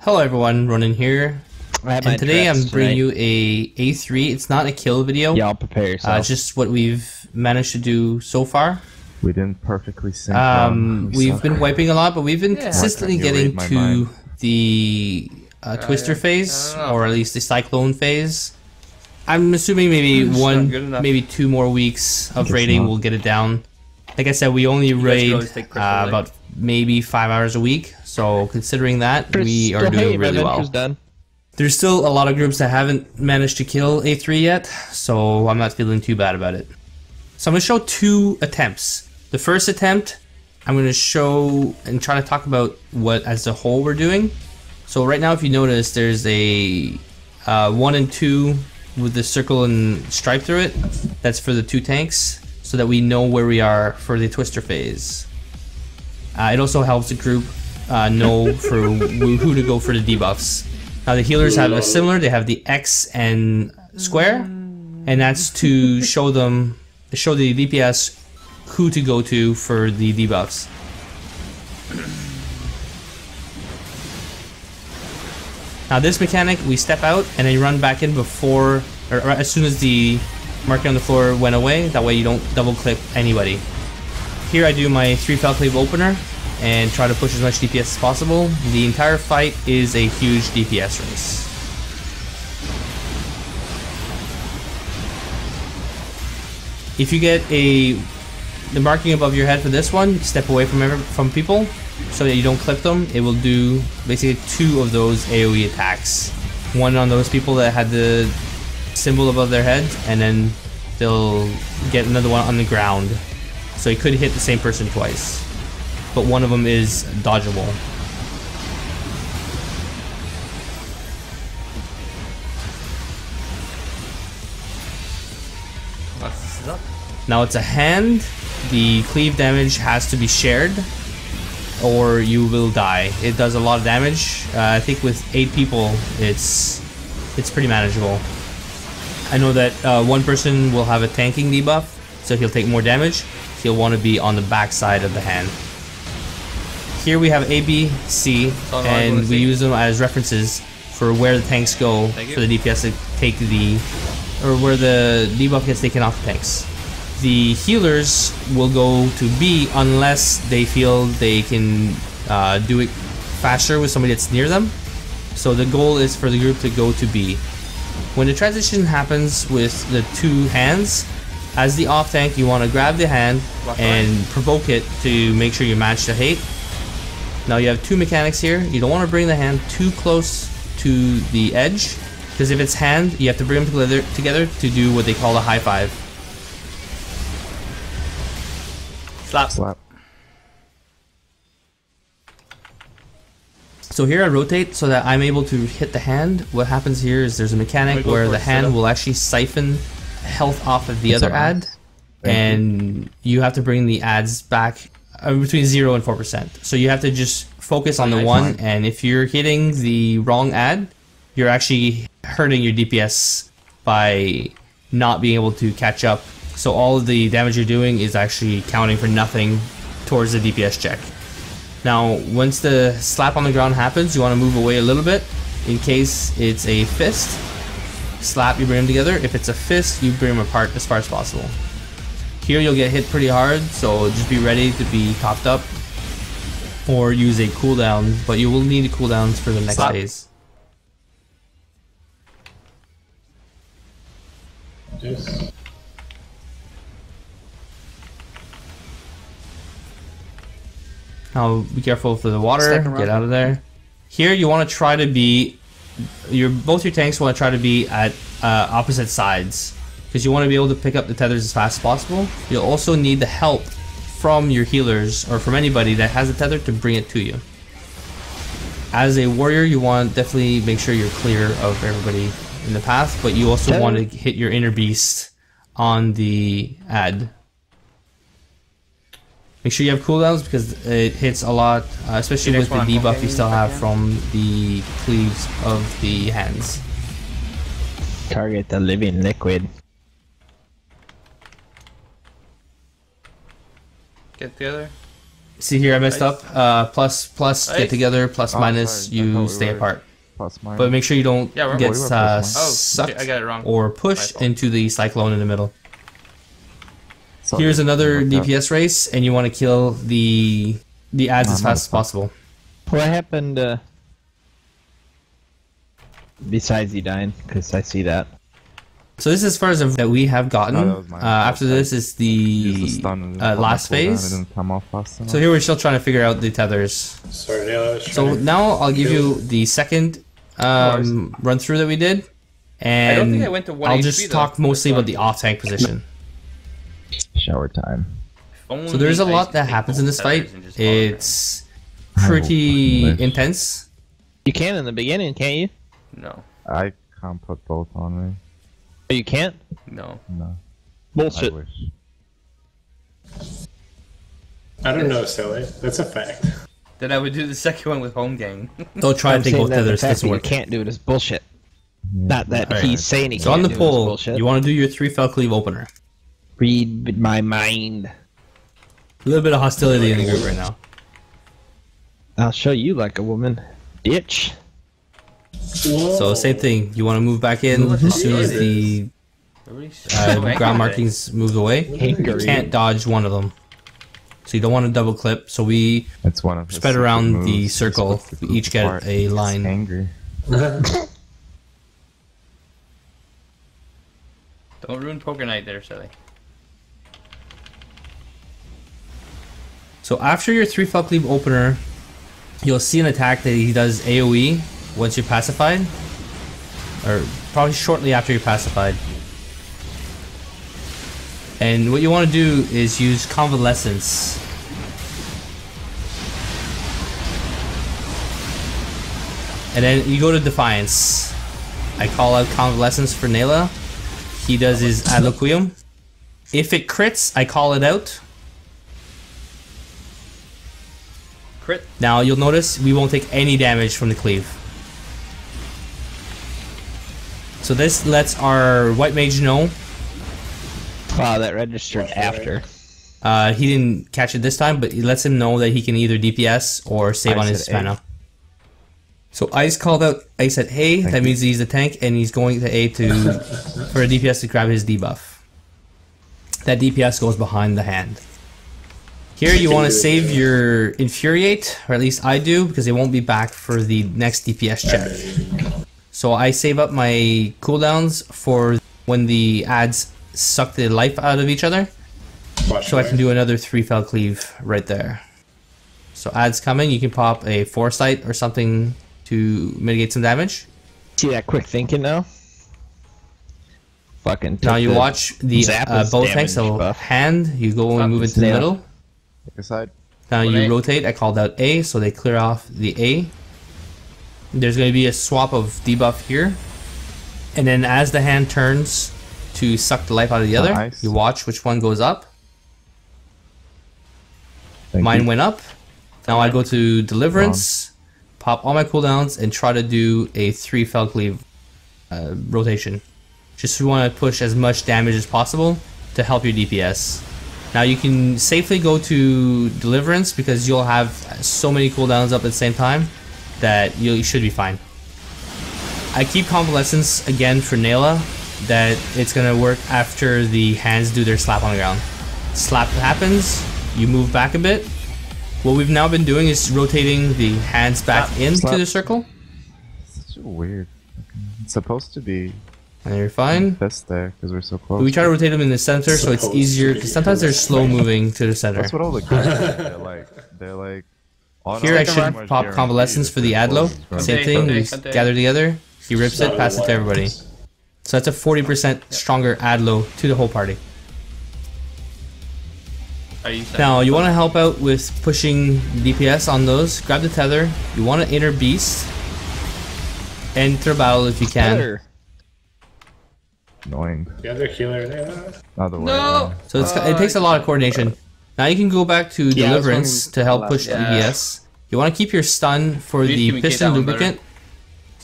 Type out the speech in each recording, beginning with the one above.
Hello everyone, Ronan here, and today I'm bringing you a A3. It's not a kill video. Yeah, I'll prepare yourself. Just what we've managed to do so far. We didn't perfectly sync. We've been wiping a lot, but we've been consistently getting to the Twister phase, or at least the Cyclone phase. I'm assuming maybe maybe 2 more weeks of raiding will get it down. Like I said, we only raid about maybe 5 hours a week, so considering that, we are doing really well. There's still a lot of groups that haven't managed to kill A3 yet, so I'm not feeling too bad about it. So I'm going to show 2 attempts. The first attempt, I'm going to show and try to talk about what as a whole we're doing. So right now, if you notice, there's a 1 and 2 with the circle and stripe through it. That's for the 2 tanks, so that we know where we are for the Twister phase. It also helps the group know for who to go for the debuffs. Now the healers have a similar, they have the X and square, and that's to show the DPS who to go to for the debuffs. Now this mechanic, we step out and then you run back in before, or as soon as the marking on the floor went away, that way you don't double click anybody. Here I do my 3 Falclave opener and try to push as much DPS as possible. The entire fight is a huge DPS race. If you get the marking above your head for this one, step away from people so that you don't clip them. It will do basically 2 of those AoE attacks. One on those people that had the symbol above their head, and then they'll get another one on the ground. So you could hit the same person twice, but one of them is dodgeable. Now it's a hand. The cleave damage has to be shared or you will die. It does a lot of damage. I think with 8 people it's pretty manageable. I know that one person will have a tanking debuff, so he'll take more damage. He'll want to be on the back side of the hand. Here we have A, B, C, and we use them as references for where the tanks go for the DPS to take or where the debuff gets taken off the tanks. The healers will go to B unless they feel they can do it faster with somebody that's near them. So the goal is for the group to go to B. When the transition happens with the 2 hands, as the off tank, you want to grab the hand and provoke it to make sure you match the hate. Now you have 2 mechanics here. You don't want to bring the hand too close to the edge, because if it's hand, you have to bring them together to do what they call a high 5. Slap. So here I rotate so that I'm able to hit the hand. What happens here is there's a mechanic where the hand will actually siphon health off of the other ad, and you have to bring the ads back between 0 and 4%. So you have to just focus on the one, and if you're hitting the wrong ad, you're actually hurting your DPS by not being able to catch up. So all of the damage you're doing is actually counting for nothing towards the DPS check. Now, once the slap on the ground happens, you want to move away a little bit. In case it's a fist, slap, you bring them together. If it's a fist, you bring them apart as far as possible. Here you'll get hit pretty hard, so just be ready to be topped up or use a cooldown, but you will need cooldowns for the next phase. Now be careful for the water, get out of there. Here you want to try to be, both your tanks want to try to be at opposite sides, because you want to be able to pick up the tethers as fast as possible. You'll also need the help from your healers or from anybody that has a tether to bring it to you. As a warrior, you want to definitely make sure you're clear of everybody in the path, but you also want to hit your inner beast on the ad. Make sure you have cooldowns because it hits a lot, especially with the debuff you still have from the cleaves of the hands. Target the living liquid. Get together. See here, I messed up. Plus, get together. Plus, minus, sorry. you stay apart. Plus minus. But make sure you don't get sucked I got it wrong. or pushed into the cyclone in the middle. Sorry. Here's another DPS race, and you want to kill the ads as fast as possible. What happened besides you dying? Because I see that. So this is as far as that we have gotten. After this is the last phase. So here we're still trying to figure out the tethers. Sorry, Neil, so now I'll give you the second run through that we did, and I don't think I went to 1 I'll HP just talk mostly about the off tank position. Shower time. So there's a lot that happens in this fight. It's pretty intense. You can in the beginning, can't you? No. I can't put both on me. Oh, you can't? No. No. Bullshit. I wish. I don't know, Silly. That's a fact. Then I would do the second one with home gang. Don't try to take both tethers. This You work. can't do it is bullshit. Not that he's saying he So can't on the do it is poll, bullshit. you want to do your 3 fell cleave opener. Read my mind. A little bit of hostility in the group right now. I'll show you like a woman, bitch. So same thing. You want to move back in as soon as the ground markings move away. You can't dodge one of them. So you don't want to double clip. So we It's one of his spread secret around moves. the circle. He's supposed to We each get apart. a He's line. angry. Don't ruin poker night there, Silly. So after your 3 fell cleave opener, you'll see an attack that he does AoE once you're pacified. Or probably shortly after you're pacified. And what you want to do is use Convalescence. And then you go to Defiance. I call out Convalescence for Nayla. He does his Adloquium. If it crits, I call it out. Crit. Now you'll notice we won't take any damage from the cleave. So this lets our white mage know. Wow, that registered after. He didn't catch it this time, but it lets him know that he can either DPS or save on his mana. So Ice called out Ice at A. That means he's a tank, and he's going to A to for a DPS to grab his debuff. That DPS goes behind the hand. Here you want to save your Infuriate, or at least I do, because it won't be back for the next DPS check. So I save up my cooldowns for when the ads suck the life out of each other. So I can do another 3 fell cleave right there. So ads coming, you can pop a Foresight or something to mitigate some damage. See that quick thinking now? Fucking. Now you watch the bow tanks, so buff. hand, you go and move into the middle. Take a side. Now you rotate, I called out A, so they clear off the A. There's going to be a swap of debuff here. And then as the hand turns to suck the life out of the other, Nice. you watch which one goes up. Thank Mine you. went up. Now I go to Deliverance, pop all my cooldowns, and try to do a 3 fell cleave rotation. Just want to push as much damage as possible to help your DPS. Now you can safely go to Deliverance because you'll have so many cooldowns up at the same time that you should be fine. I keep Convalescence again for Nayla, that it's going to work after the hands do their slap on the ground. Slap happens, you move back a bit. What we've now been doing is rotating the hands back into the circle. It's so weird. It's supposed to be And you're fine. this there because we're so close. We try to rotate them in the center so it's easier, because sometimes they're slow moving to the center. That's what all the guys do. They're like. Here I should pop Convalescence for the Adlo. Same thing, we gather together, he rips it, pass it to everybody. So that's a 40% stronger Adlo to the whole party. Now you want to help out with pushing DPS on those. Grab the tether. You want to inner beast. Enter battle if you can. Annoying. The other healer there. Other way. No! So it takes a lot of coordination. Now you can go back to Deliverance to help push DPS. You want to keep your stun for the Piston Lubricant.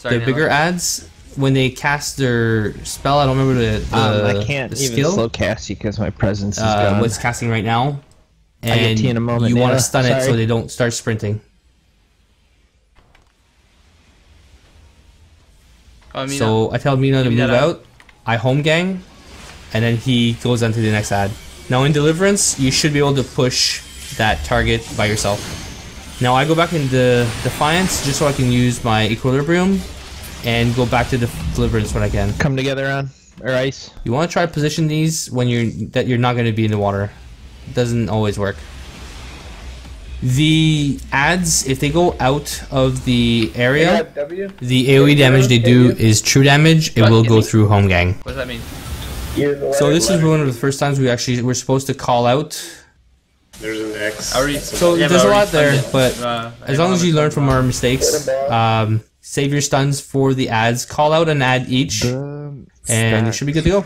The bigger ads, when they cast their spell, I don't remember the I can't the even skill. slow cast you because my presence is gone. What's casting right now. and T in a moment, you want to Nana. stun it so Sorry. they don't start sprinting. Oh, Mina. So I tell Mina to Give me move that out. I home gang, and then he goes on to the next ad. Now in Deliverance, you should be able to push that target by yourself. Now I go back into Defiance just so I can use my Equilibrium and go back to Deliverance when I can. Come together on or ice. You want to try to position these when you're not going to be in the water. It doesn't always work. The ads, if they go out of the area, the AoE damage they do is true damage. It will go through home gang. What does that mean? So this is one of the first times we're supposed to call out. There's an X. So there's a lot there, but as long as you learn from our mistakes, save your stuns for the ads, call out an ad each, and you should be good to go.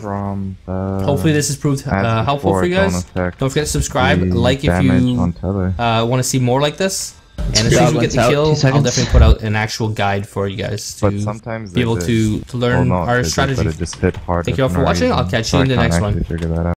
Hopefully this has proved helpful for you guys. Don't forget to subscribe, like if you want to see more like this. And as soon as we get the kill, I'll definitely put out an actual guide for you guys to be able to learn our strategy. Thank you all for watching. I'll catch you in the next one.